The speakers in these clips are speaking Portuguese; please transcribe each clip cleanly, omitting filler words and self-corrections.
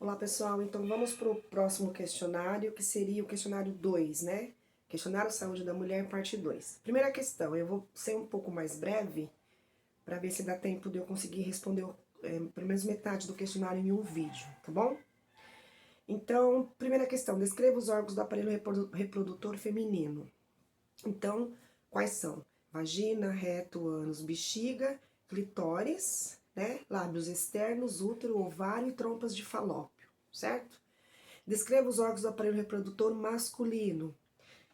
Olá, pessoal. Então vamos para o próximo questionário, que seria o questionário 2, né? Questionário Saúde da Mulher, parte 2. Primeira questão, eu vou ser um pouco mais breve, para ver se dá tempo de eu conseguir responder pelo menos metade do questionário em um vídeo, tá bom? Então, primeira questão, descreva os órgãos do aparelho reprodutor feminino. Então, quais são? Vagina, reto, ânus, bexiga, clitóris, né? Lábios externos, útero, ovário e trompas de falópio, certo? Descreva os órgãos do aparelho reprodutor masculino.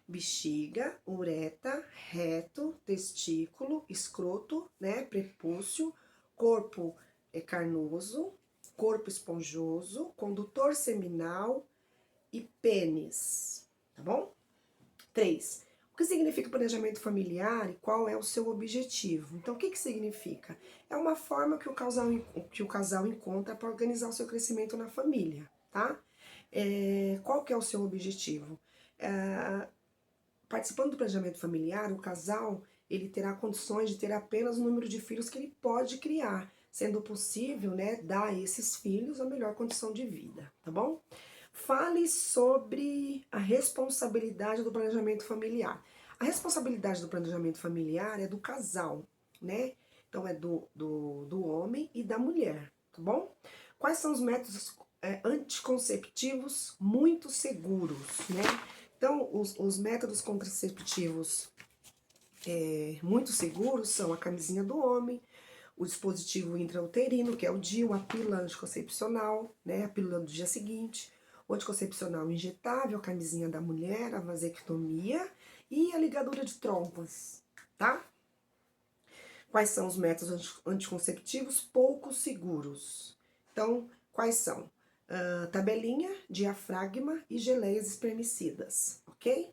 Bexiga, ureta, reto, testículo, escroto, né? Prepúcio, corpo carnoso, corpo esponjoso, condutor seminal e pênis, tá bom? 3. O que significa planejamento familiar e qual é o seu objetivo? Então, o que significa? É uma forma que o casal encontra para organizar o seu crescimento na família, tá? Qual que é o seu objetivo? Participando do planejamento familiar, o casal ele terá condições de ter apenas o número de filhos que ele pode criar, sendo possível, né, dar a esses filhos a melhor condição de vida, tá bom? Fale sobre a responsabilidade do planejamento familiar. A responsabilidade do planejamento familiar é do casal, né? Então é do homem e da mulher, tá bom? Quais são os métodos anticonceptivos muito seguros, né? Então, os métodos contraceptivos muito seguros são a camisinha do homem, o dispositivo intrauterino, que é o DIU, a pílula anticoncepcional, né, a pílula do dia seguinte, o anticoncepcional injetável, a camisinha da mulher, a vasectomia e a ligadura de trompas, tá? Quais são os métodos anticonceptivos pouco seguros? Então, quais são? Tabelinha, diafragma e geleias espermicidas, ok?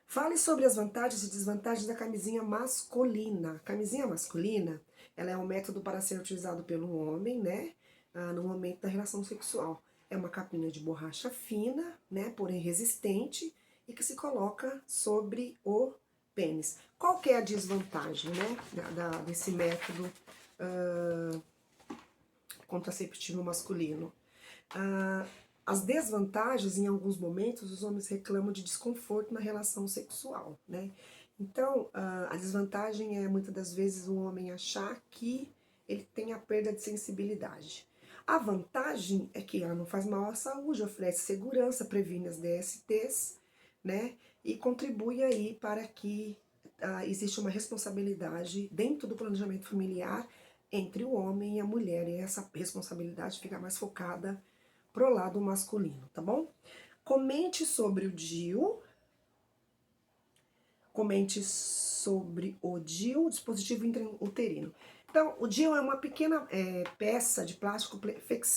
Fale sobre as vantagens e desvantagens da camisinha masculina. A camisinha masculina, ela é um método para ser utilizado pelo homem, né, no momento da relação sexual. É uma capinha de borracha fina, né, porém resistente, e que se coloca sobre o pênis. Qual que é a desvantagem, né, desse método contraceptivo masculino? As desvantagens, em alguns momentos, os homens reclamam de desconforto na relação sexual, né? Então, a desvantagem é, muitas das vezes, o homem achar que ele tem a perda de sensibilidade. A vantagem é que ela não faz mal à saúde, oferece segurança, previne as DSTs, né? E contribui aí para que exista uma responsabilidade dentro do planejamento familiar entre o homem e a mulher, e essa responsabilidade fica mais focada pro lado masculino, tá bom? Comente sobre o DIU, comente sobre o DIU, dispositivo intrauterino. Então, o DIU é uma pequena peça de plástico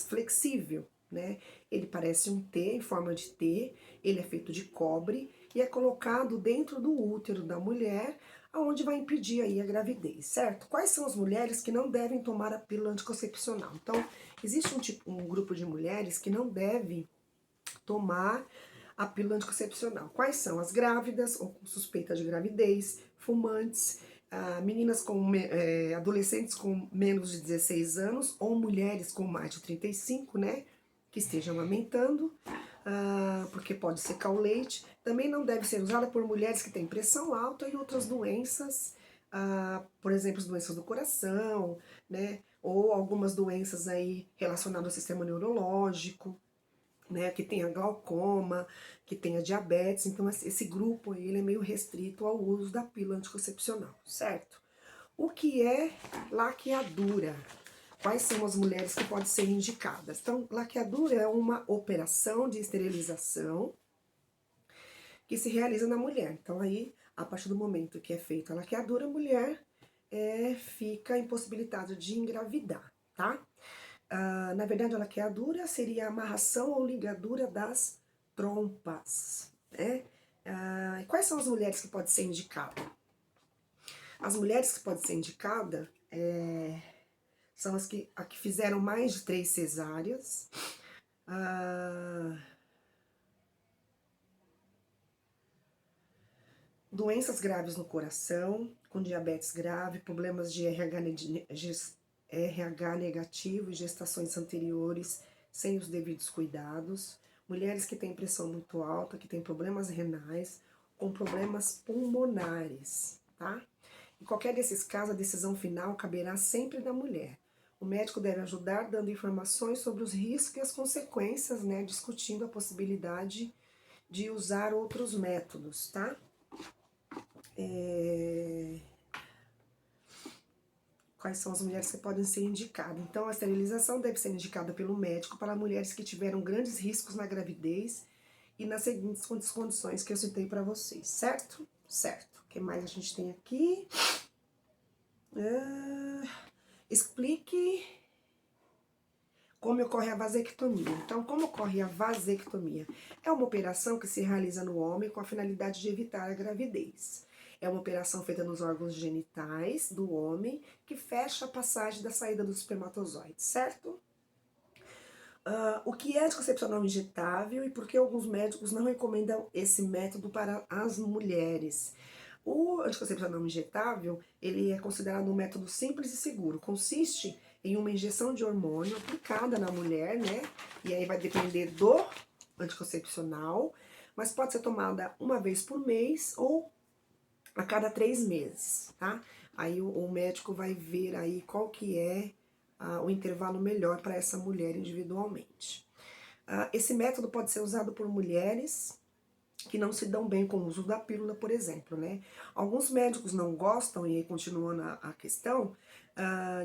flexível, né? Ele parece um T, em forma de T, ele é feito de cobre e é colocado dentro do útero da mulher, aonde vai impedir aí a gravidez, certo? Quais são as mulheres que não devem tomar a pílula anticoncepcional? Então, existe um grupo de mulheres que não deve tomar a pílula anticoncepcional. Quais são? As grávidas ou com suspeita de gravidez, fumantes, meninas adolescentes com menos de 16 anos ou mulheres com mais de 35, né, que estejam amamentando, porque pode secar o leite. Também não deve ser usada por mulheres que têm pressão alta e outras doenças, por exemplo, as doenças do coração, né, ou algumas doenças aí relacionadas ao sistema neurológico, né, que tenha glaucoma, que tenha diabetes. Então esse grupo aí, ele é meio restrito ao uso da pílula anticoncepcional, certo? O que é laqueadura? Quais são as mulheres que podem ser indicadas? Então, laqueadura é uma operação de esterilização que se realiza na mulher. Então aí, a partir do momento que é feita a laqueadura, a mulher fica impossibilitada de engravidar, tá? Na verdade, a laqueadura seria a amarração ou ligadura das trompas, né? Quais são as mulheres que podem ser indicadas? As mulheres que podem ser indicadas são as que fizeram mais de 3 cesáreas, doenças graves no coração, com diabetes grave, problemas de RH negativo e gestações anteriores, sem os devidos cuidados, mulheres que têm pressão muito alta, que têm problemas renais, com problemas pulmonares, tá? Em qualquer desses casos, a decisão final caberá sempre da mulher. O médico deve ajudar dando informações sobre os riscos e as consequências, né, discutindo a possibilidade de usar outros métodos, tá? Quais são as mulheres que podem ser indicadas? Então, a esterilização deve ser indicada pelo médico para mulheres que tiveram grandes riscos na gravidez e nas seguintes condições que eu citei para vocês, certo? Certo. O que mais a gente tem aqui? Explique como ocorre a vasectomia. Então, como ocorre a vasectomia? É uma operação que se realiza no homem com a finalidade de evitar a gravidez. É uma operação feita nos órgãos genitais do homem que fecha a passagem da saída dos espermatozoides, certo? O que é anticoncepção não injetável e por que alguns médicos não recomendam esse método para as mulheres? O anticoncepção não injetável, ele é considerado um método simples e seguro. Consiste em uma injeção de hormônio aplicada na mulher, né? E aí vai depender do anticoncepcional, mas pode ser tomada uma vez por mês ou a cada 3 meses, tá? Aí o médico vai ver aí qual que é o intervalo melhor para essa mulher individualmente. Esse método pode ser usado por mulheres que não se dão bem com o uso da pílula, por exemplo, né? Alguns médicos não gostam, e aí continuando a questão,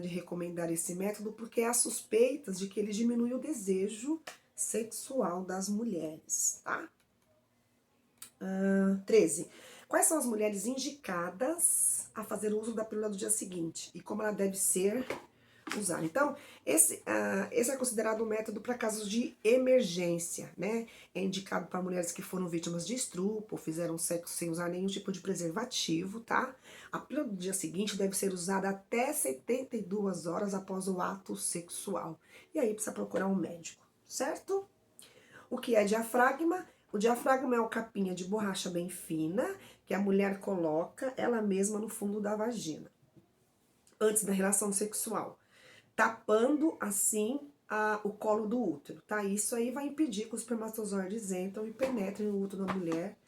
de recomendar esse método porque há suspeitas de que ele diminui o desejo sexual das mulheres, tá? 13. Quais são as mulheres indicadas a fazer uso da pílula do dia seguinte e como ela deve ser usada? Então, esse é considerado um método para casos de emergência, né? É indicado para mulheres que foram vítimas de estupro, fizeram sexo sem usar nenhum tipo de preservativo, tá? A pílula do dia seguinte deve ser usada até 72 horas após o ato sexual. E aí precisa procurar um médico, certo? O que é diafragma? O diafragma é uma capinha de borracha bem fina que a mulher coloca ela mesma no fundo da vagina antes da relação sexual, tapando assim o colo do útero, tá? Isso aí vai impedir que os espermatozoides entrem e penetrem no útero da mulher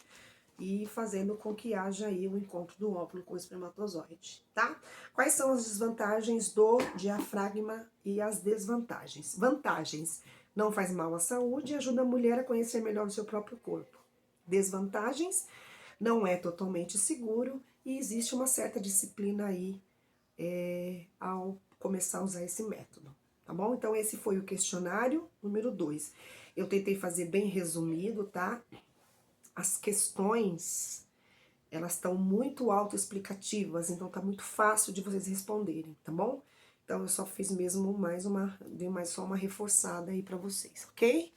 e fazendo com que haja aí o encontro do óvulo com o espermatozoide, tá? Quais são as desvantagens do diafragma e as desvantagens? Vantagens: não faz mal à saúde e ajuda a mulher a conhecer melhor o seu próprio corpo. Desvantagens: não é totalmente seguro e existe uma certa disciplina aí ao começar a usar esse método, tá bom? Então esse foi o questionário número 2. Eu tentei fazer bem resumido, tá? As questões, elas estão muito autoexplicativas, então tá muito fácil de vocês responderem, tá bom? Então eu só fiz mesmo dei mais só uma reforçada aí pra vocês, ok?